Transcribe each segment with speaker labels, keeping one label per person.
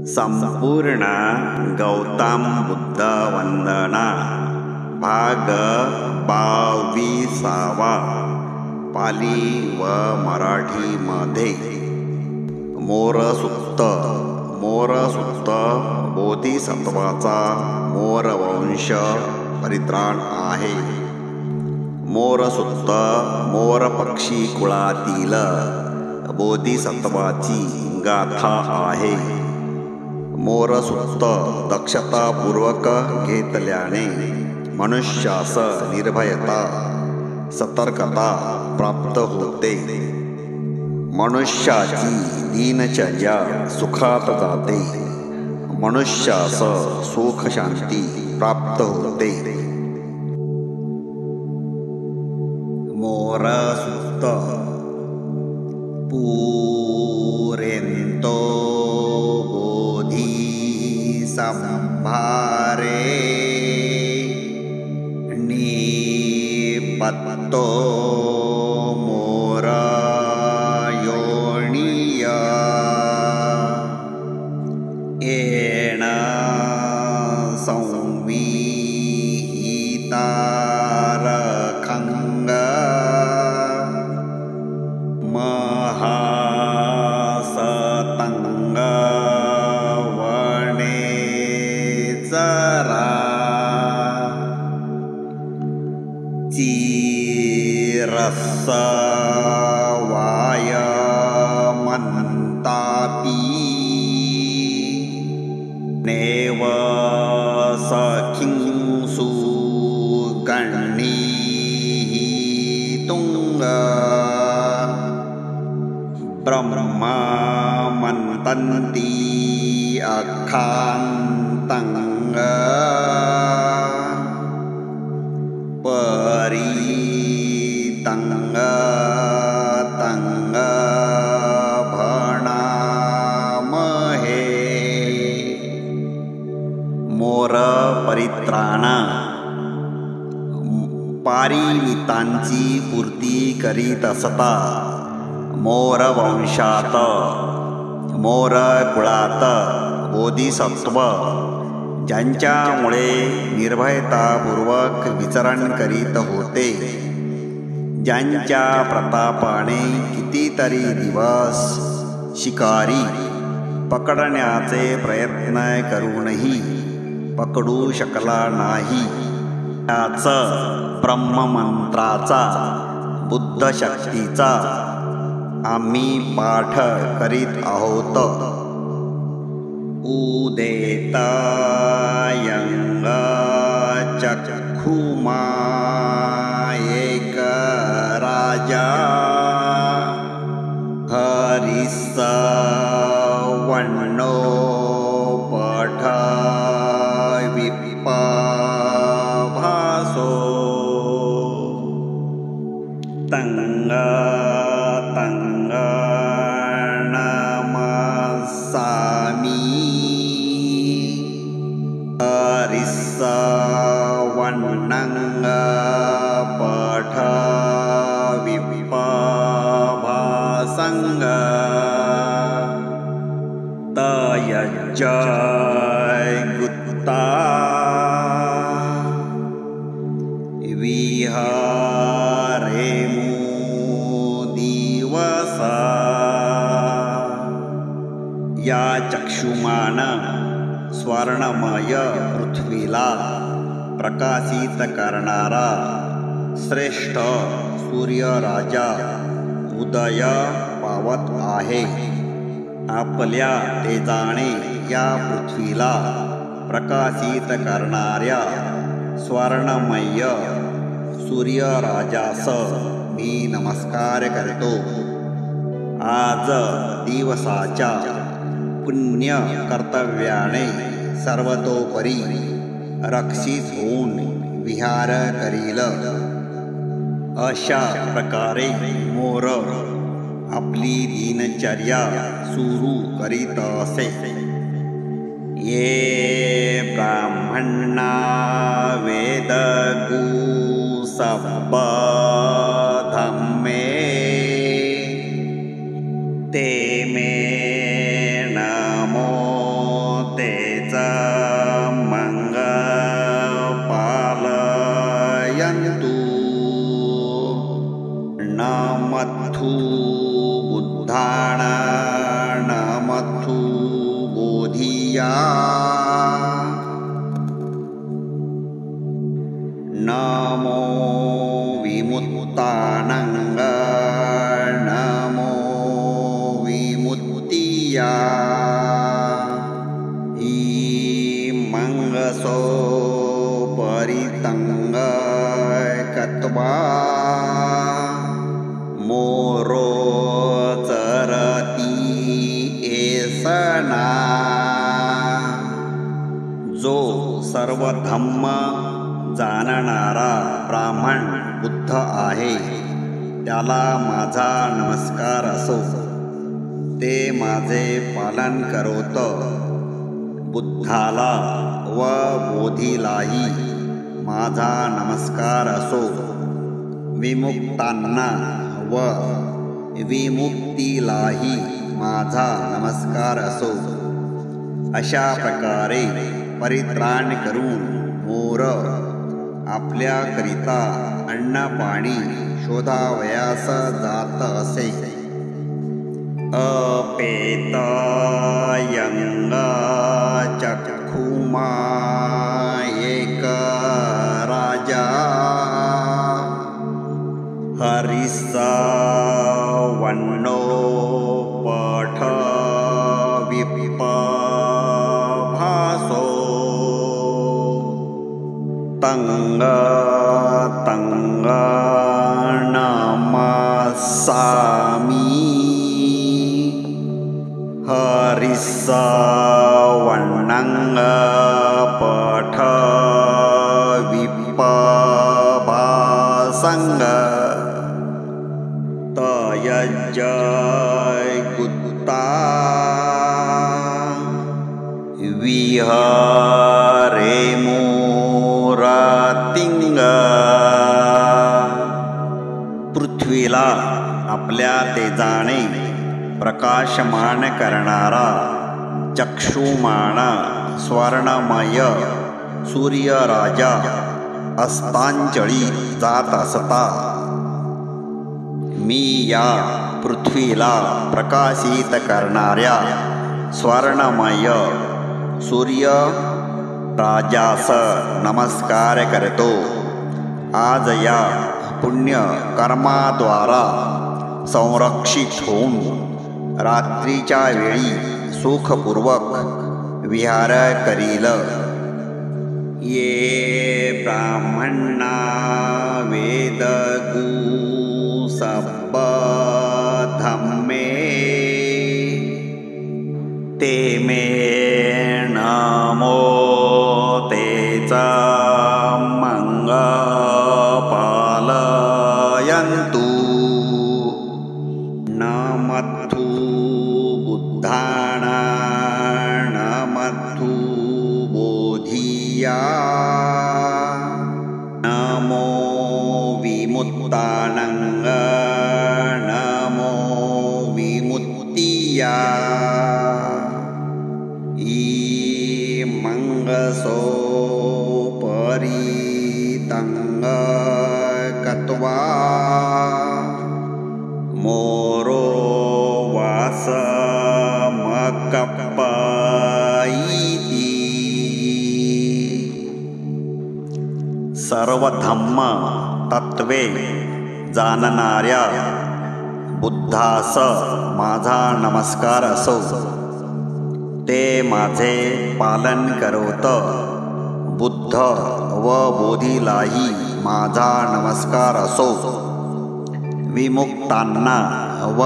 Speaker 1: संपूर्ण गौतम बुद्ध वंदना भाग 22वा पाली व मराठीमध्ये मोरसूक्त बोधिसत्वाचा मोरवंश परित्राण आहे. मोरसूक्त मोरपक्षी कुळातील बोधिसत्वाची गाथा आहे. मोरसूक्त दक्षतापूर्वक घेतल्याने मनुष्यास निर्भयता सतर्कता प्राप्त होते. मनुष्याची दिनचर्या सुखात जाते. मनुष्यास सुख शांती प्राप्त होते. मोरसूक्त पूरेंतो संभारे निपत्तो मोरयोनिय येन संविहितारखंग महासतंग वायमन्तापि नेव सखिंसु गणितुंग ब्रह्ममन्तन्ति अखान्तंग परितंग तंग भणामहे. मोर परित्राण पारिमितांची पूर्ती करीत असता मोरवंशात मोर कुळात बोधिसत्व ज्यांच्यामुळे निर्भयतापूर्वक विचरण करीत होते, ज्यांच्या प्रतापाने कितीतरी दिवस शिकारी पकडण्याचे प्रयत्न करूनही पकडू शकला नाही, त्याच ब्रह्ममंत्राचा बुद्धशक्तीचा आम्ही पाठ करीत आहोत. उदेतायंग चक्षुमा एक राजा हरिसवण्णो पठ विप्पभासो तंग तंग नमस्सामि हरिसवण्णं पठ विप्पभासंग तयज्जय गुत्ता विहारेमु दिवसा. या चक्षुमान स्वर्णमय पृथ्वीला प्रकाशित करणारा श्रेष्ठ सूर्यराजा उदय पावत आहे. आपल्या तेजाने या पृथ्वीला प्रकाशित करणाऱ्या स्वर्णमय सूर्यराजास मी नमस्कार करतो. आज दिवसाच्या पुण्य कर्तव्याने सर्वतोपरी रक्षित होऊन विहार करील. अशा प्रकारे मोर आपली दिनचर्या सुरू करीत असे. ये ब्राह्मणा वेदगु सब्बधम्मे ते मे नमो बुद्धानामथु बोधिया नमो विमुक्तानंग नमो विमुक्तिया मंगसो परितंग कत्वा मोरो चरती एसना जो सर्व धम्म जाणणारा ब्राह्मण बुद्ध आहे त्याला माझा नमस्कार असो. ते माझे पालन करोत. बुद्धाला व बोधीलाही माझा नमस्कार असो. विमुक्तांना व विमुक्तीलाही माझा नमस्कार असो. अशा प्रकारे परित्राण करून मोर आपल्याकरिता अन्न पाणी शोधावयास जात असे. अपेतयंग चक्षुमा एक राजा हरिसवन्नो पठ विपभासो तंग तंग नमस्सामि हरिसवन्नं पठ विपभासंग तयजय गुत्ता विहरे मोरातिंग. पृथ्वीला आपल्या तेजाने प्रकाशमान करणारा चक्षुमान स्वर्णमय सूर्यराजा अस्तांचळी जात असता मी या पृथ्वीला प्रकाशित करणाऱ्या स्वर्णमय सूर्य राजास नमस्कार करतो. आज या पुण्य कर्माद्वारा संरक्षित होऊन रात्रीच्या वेळी सुखपूर्वक विहार करील. ये ब्राह्मणा वेदगु सब धम्मे ते मे नमो तेचा मंग पालयन्तु. नमथु बुद्धाना नमथु बोधिया नमो विमुक्तानंग नमो विमुक्तिया मंगसो परितंग कत्वा मोरो वासमकप्पयिति. सर्व धम्म तत्वे जाणणाऱ्या बुद्धास माझा नमस्कार असो. ते माझे पालन करवत. बुद्ध व बोधीलाही माझा नमस्कार असो. विमुक्तांना व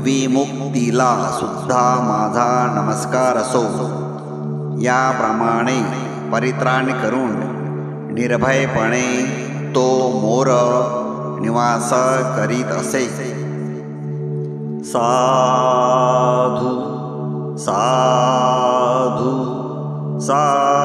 Speaker 1: विमुक्तीला सुद्धा माझा नमस्कार असो. याप्रमाणे परित्राण करून निर्भयपणे तो मोर निवास करीत असे. साधु साधु साधु.